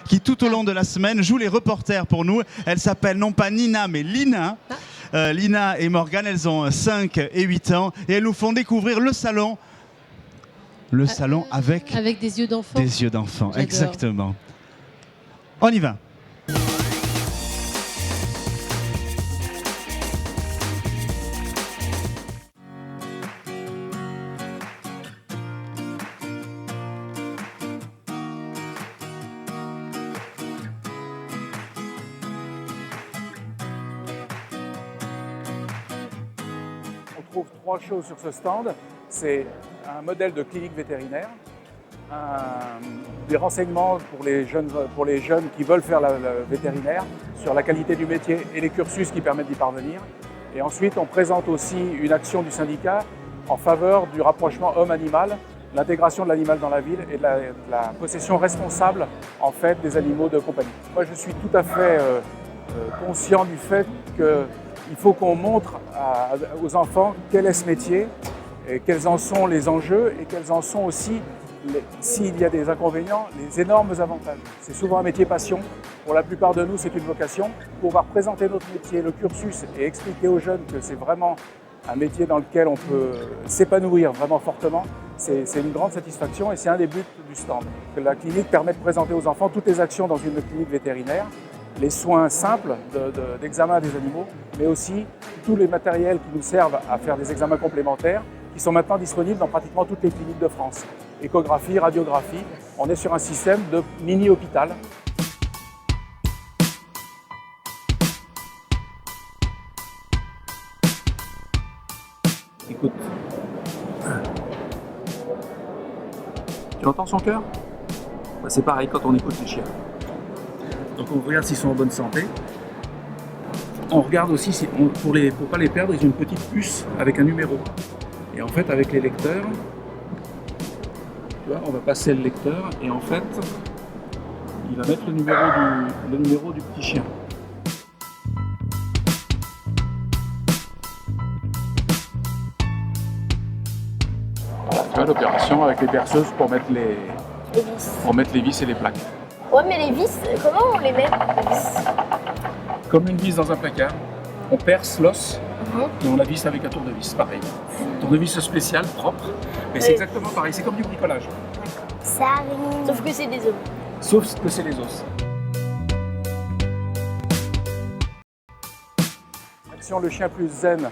qui tout au long de la semaine joue les reporters pour nous. Elles s'appellent non pas Nina mais Lina. Lina et Morgane, elles ont 5 et 8 ans et elles nous font découvrir le salon. Le salon avec des yeux d'enfant. Des yeux d'enfant, exactement. On y va. On trouve 3 choses sur ce stand. C'est un modèle de clinique vétérinaire, des renseignements pour les jeunes qui veulent faire le vétérinaire sur la qualité du métier et les cursus qui permettent d'y parvenir. Et ensuite, on présente aussi une action du syndicat en faveur du rapprochement homme-animal, l'intégration de l'animal dans la ville et de la possession responsable en fait, des animaux de compagnie. Moi, je suis tout à fait conscient du fait qu'il faut qu'on montre aux enfants quel est ce métier, et quels en sont les enjeux et quels en sont aussi, s'il y a des inconvénients, les énormes avantages. C'est souvent un métier passion. Pour la plupart de nous, c'est une vocation. Pouvoir présenter notre métier, le cursus et expliquer aux jeunes que c'est vraiment un métier dans lequel on peut s'épanouir vraiment fortement, c'est une grande satisfaction et c'est un des buts du stand. Que la clinique permet de présenter aux enfants toutes les actions dans une clinique vétérinaire, les soins simples d'examen des animaux, mais aussi tous les matériels qui nous servent à faire des examens complémentaires qui sont maintenant disponibles dans pratiquement toutes les cliniques de France. Échographie, radiographie, on est sur un système de mini-hôpital. Écoute. Tu entends son cœur? C'est pareil quand on écoute les chiens. Donc on regarde s'ils sont en bonne santé. On regarde aussi, pour ne pas les perdre, ils ont une petite puce avec un numéro. Et en fait, avec les lecteurs, tu vois, on va passer le lecteur et en fait, il va mettre le numéro du petit chien. Voilà, tu vois l'opération avec les perceuses pour mettre les vis et les plaques. Ouais, mais les vis, comment on les met, les vis? Comme une vis dans un placard, on perce l'os et on la visse avec un tournevis, pareil. Tournevis spécial, propre, mais c'est exactement pareil, c'est comme du bricolage. Ça arrive. Sauf que c'est des os. Sauf que c'est les os. L'action Le Chien Plus Zen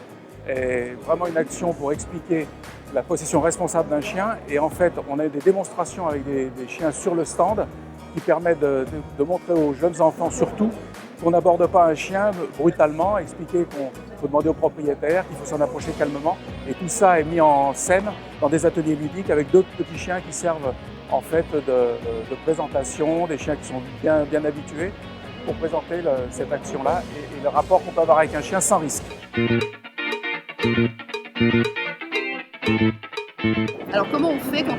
est vraiment une action pour expliquer la possession responsable d'un chien et en fait on a des démonstrations avec des chiens sur le stand qui permettent de montrer aux jeunes enfants surtout qu'on n'aborde pas un chien brutalement, expliquer qu'on faut demander au propriétaire, qu'il faut s'en approcher calmement. Et tout ça est mis en scène dans des ateliers ludiques avec d'autres petits chiens qui servent en fait de présentation, des chiens qui sont bien habitués pour présenter cette action-là et le rapport qu'on peut avoir avec un chien sans risque. Alors comment on fait quand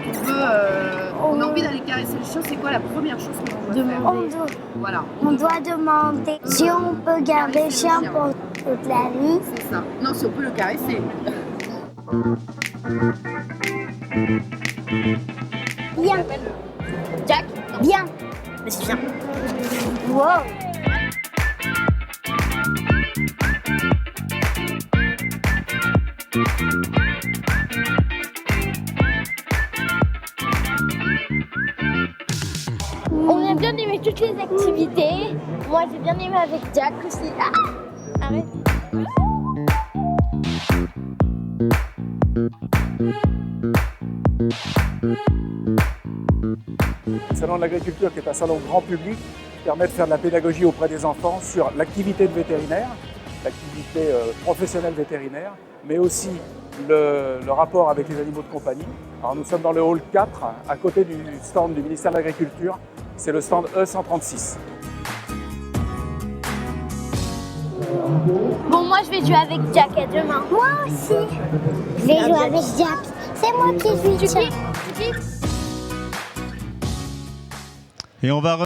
on a envie d'aller caresser le chien? C'est quoi la première chose qu'on doit faire? Voilà, on doit demander si on peut garder le chien pour toute la vie. C'est ça. Non, si on peut le caresser. Viens. Jack, viens. Vas-y, viens. Wow. On a bien aimé toutes les activités. Moi, j'ai bien aimé avec Jack aussi. Ah, arrête. Le Salon de l'Agriculture, qui est un salon grand public, permet de faire de la pédagogie auprès des enfants sur l'activité de vétérinaire, l'activité professionnelle vétérinaire, mais aussi le rapport avec les animaux de compagnie. Alors, nous sommes dans le hall 4, à côté du stand du ministère de l'Agriculture. C'est le stand E136. Bon, moi, je vais jouer avec Jack à demain. Moi aussi. Je vais jouer avec Jack. C'est moi qui joue. Et on va